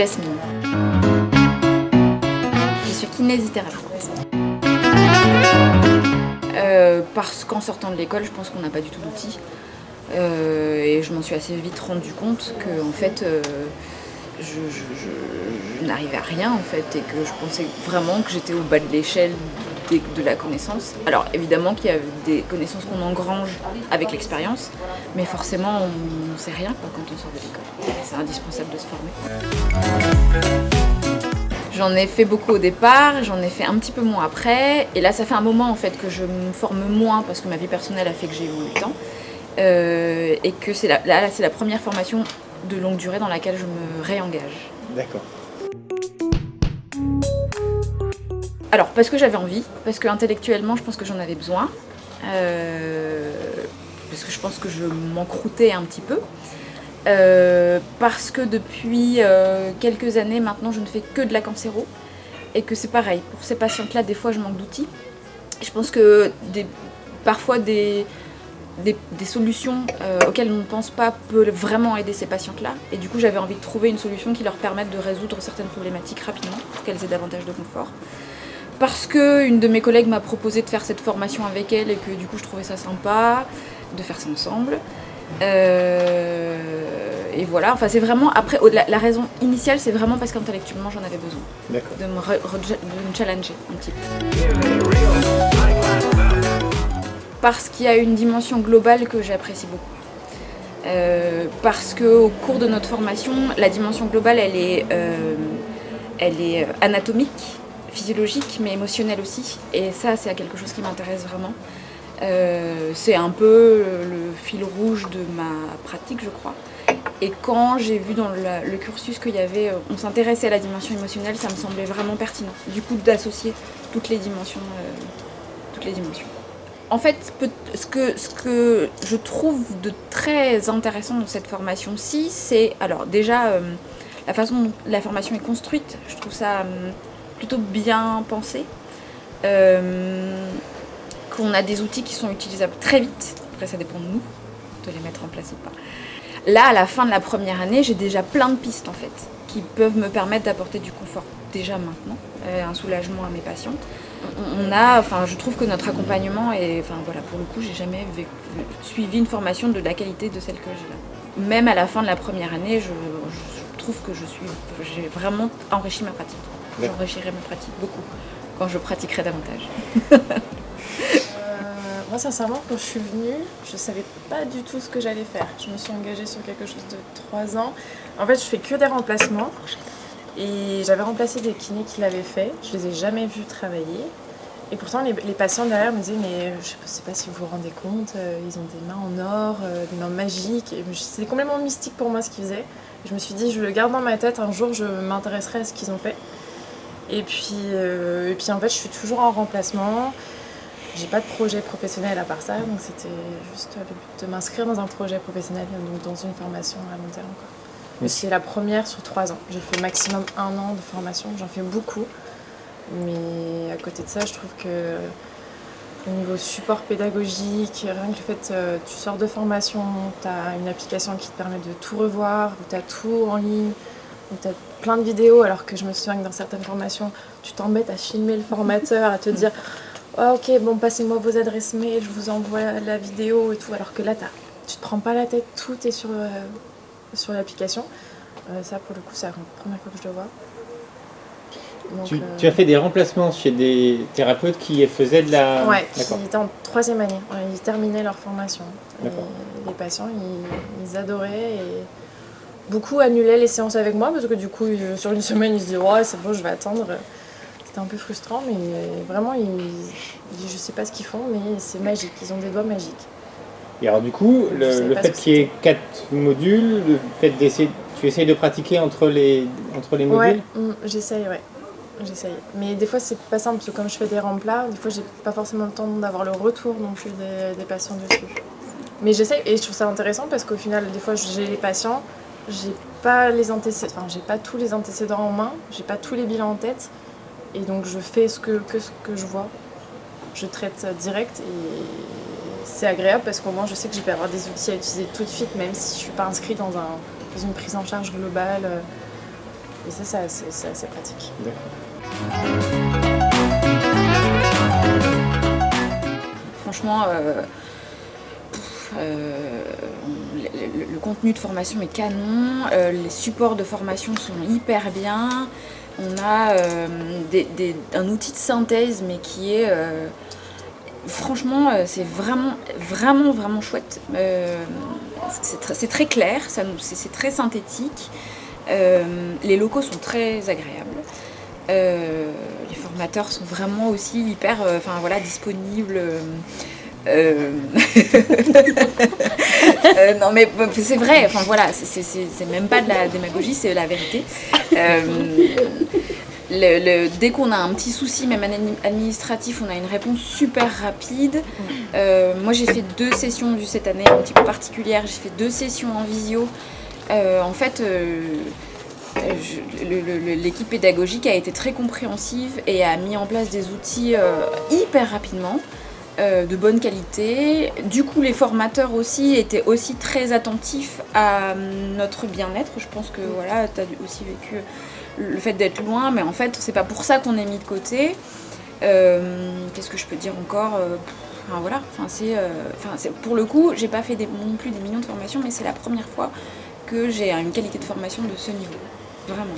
Jasmine. Je suis kinésithérapeute. Parce qu'en sortant de l'école, je pense qu'on n'a pas du tout d'outils. Et je m'en suis assez vite rendu compte que en fait, je n'arrivais à rien en fait, et que je pensais vraiment que j'étais au bas de l'échelle de la connaissance. Alors évidemment qu'il y a des connaissances qu'on engrange avec l'expérience, mais forcément on ne sait rien quoi, quand on sort de l'école. C'est indispensable de se former. J'en ai fait beaucoup au départ, j'en ai fait un petit peu moins après, et là ça fait un moment en fait que je me forme moins parce que ma vie personnelle a fait que j'ai eu moins de temps, et que c'est la première formation de longue durée dans laquelle je me réengage. D'accord. Alors parce que j'avais envie, parce que intellectuellement je pense que j'en avais besoin, parce que je pense que je m'encroutais un petit peu. Parce que depuis quelques années maintenant je ne fais que de la cancéro et que c'est pareil, pour ces patientes-là des fois je manque d'outils. Je pense que parfois des solutions auxquelles on ne pense pas peuvent vraiment aider ces patientes-là, et du coup j'avais envie de trouver une solution qui leur permette de résoudre certaines problématiques rapidement pour qu'elles aient davantage de confort. Parce qu'une de mes collègues m'a proposé de faire cette formation avec elle et que du coup je trouvais ça sympa de faire ça ensemble. Et voilà, enfin c'est vraiment, après la raison initiale c'est vraiment parce qu'intellectuellement j'en avais besoin. D'accord. De me challenger un petit peu. Parce qu'il y a une dimension globale que j'apprécie beaucoup. Parce qu'au cours de notre formation, la dimension globale elle est anatomique, physiologique, mais émotionnelle aussi. Et ça c'est quelque chose qui m'intéresse vraiment. C'est un peu le fil rouge de ma pratique, je crois. Et quand j'ai vu dans le cursus qu'il y avait, on s'intéressait à la dimension émotionnelle, ça me semblait vraiment pertinent. Du coup, d'associer toutes les dimensions. En fait, ce que je trouve de très intéressant dans cette formation-ci, c'est, alors déjà, la façon dont la formation est construite. Je trouve ça plutôt bien pensé. Qu'on a des outils qui sont utilisables très vite. Après, ça dépend de nous, de les mettre en place ou pas. Là, à la fin de la première année, j'ai déjà plein de pistes, en fait, qui peuvent me permettre d'apporter du confort déjà maintenant, un soulagement à mes patientes. Je trouve que notre accompagnement est, pour le coup, j'ai jamais suivi une formation de la qualité de celle que j'ai là. Même à la fin de la première année, je trouve que j'ai vraiment enrichi ma pratique. J'enrichirai ma pratique beaucoup quand je pratiquerai davantage. Moi, sincèrement, quand je suis venue, je savais pas du tout ce que j'allais faire. Je me suis engagée sur quelque chose de 3 ans. En fait, je fais que des remplacements. Et j'avais remplacé des kinés qui l'avaient fait. Je les ai jamais vus travailler. Et pourtant, les patients derrière me disaient, mais je sais pas si vous vous rendez compte, ils ont des mains en or, des mains magiques. C'est complètement mystique pour moi ce qu'ils faisaient. Je me suis dit, je le garde dans ma tête, un jour je m'intéresserai à ce qu'ils ont fait. Et puis en fait, je suis toujours en remplacement. J'ai pas de projet professionnel à part ça, donc c'était juste le but de m'inscrire dans un projet professionnel, donc dans une formation à long terme, quoi. Mais c'est la première sur 3 ans. J'ai fait maximum 1 an de formation, j'en fais beaucoup. Mais à côté de ça, je trouve que au niveau support pédagogique, rien que le fait tu sors de formation, tu as une application qui te permet de tout revoir, où tu as tout en ligne, où tu as plein de vidéos, alors que je me souviens que dans certaines formations, tu t'embêtes à filmer le formateur, à te dire oh, ok, bon, passez-moi vos adresses mail, je vous envoie la vidéo et tout. Alors que là, tu te prends pas la tête, tout est sur l'application. Ça, pour le coup, c'est la première fois que je le vois. Donc, tu as fait des remplacements chez des thérapeutes qui faisaient de la... Ouais, qui étaient en 3e année. Ouais, ils terminaient leur formation. Et les patients, ils adoraient. Et beaucoup annulaient les séances avec moi parce que du coup, sur une semaine, ils se disaient ouais, c'est bon, je vais attendre. C'était un peu frustrant, mais vraiment, je sais pas ce qu'ils font, mais c'est magique. Ils ont des doigts magiques. Et alors du coup, le fait qu'il y ait 4 modules, le fait d'essayer, tu essayes de pratiquer entre les modules? Ouais, j'essaye. Mais des fois, c'est pas simple, parce que comme je fais des remplats, des fois, j'ai pas forcément le temps d'avoir le retour non plus des patients dessus. Mais j'essaye, et je trouve ça intéressant, parce qu'au final, des fois, j'ai les patients, j'ai pas tous les antécédents en main, j'ai pas tous les bilans en tête. Et donc je fais ce que je vois, je traite direct et c'est agréable parce qu'au moins je sais que je vais avoir des outils à utiliser tout de suite, même si je ne suis pas inscrite dans une prise en charge globale. Et ça, c'est assez pratique. D'accord. Franchement, le contenu de formation est canon, les supports de formation sont hyper bien, on a un outil de synthèse mais qui est... franchement, c'est vraiment chouette. C'est très clair, c'est très synthétique. Les locaux sont très agréables. Les formateurs sont vraiment aussi hyper disponibles. Non mais c'est vrai, c'est même pas de la démagogie, c'est la vérité. Dès qu'on a un petit souci, même administratif, on a une réponse super rapide. Moi j'ai fait 2 sessions cette année un petit peu particulière, j'ai fait 2 sessions en visio. L'équipe pédagogique a été très compréhensive et a mis en place des outils hyper rapidement, de bonne qualité. Du coup, les formateurs aussi étaient aussi très attentifs à notre bien-être. Je pense que voilà, tu as aussi vécu le fait d'être loin, mais en fait, c'est pas pour ça qu'on est mis de côté. Qu'est-ce que je peux dire encore pour le coup, j'ai pas fait non plus des millions de formations, mais c'est la première fois que j'ai une qualité de formation de ce niveau. Vraiment.